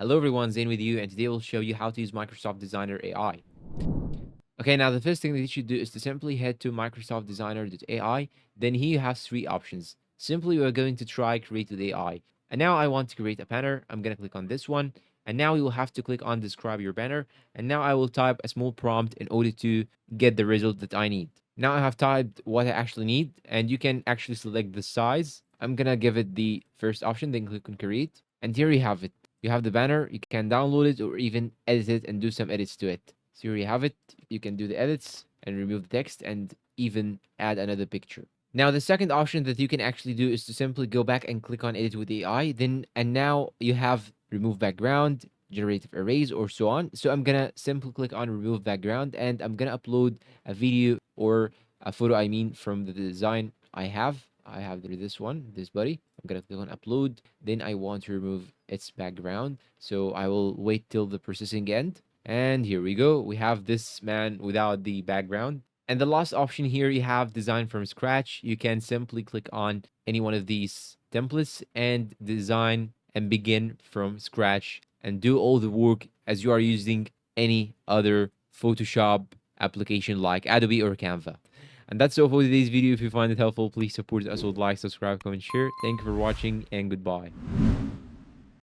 Hello everyone, Zane with you, and today we'll show you how to use Microsoft Designer AI. Okay, now the first thing that you should do is to simply head to Microsoft Designer.ai. Then here you have three options. Simply, we're going to try Create with AI. And now I want to create a banner. I'm going to click on this one. And now you will have to click on Describe Your Banner. And now I will type a small prompt in order to get the result that I need. Now I have typed what I actually need, and you can actually select the size. I'm going to give it the first option, then click on Create. And here you have it. You have the banner, you can download it or even edit it and do some edits to it. So here you have it. You can do the edits and remove the text and even add another picture. Now, the second option that you can actually do is to simply go back and click on edit with AI. And now you have remove background, generative arrays, or so on. So I'm gonna simply click on remove background and I'm gonna upload a video or a photo, from the design I have. I have this one, this buddy. I'm gonna click on upload. Then I want to remove its background. So I will wait till the processing end. And here we go. We have this man without the background. And the last option here, you have design from scratch. You can simply click on any one of these templates and design and begin from scratch and do all the work as you are using any other Photoshop application like Adobe or Canva. And that's all for today's video. If you find it helpful, please support us with like, subscribe, comment, share. Thank you for watching and goodbye.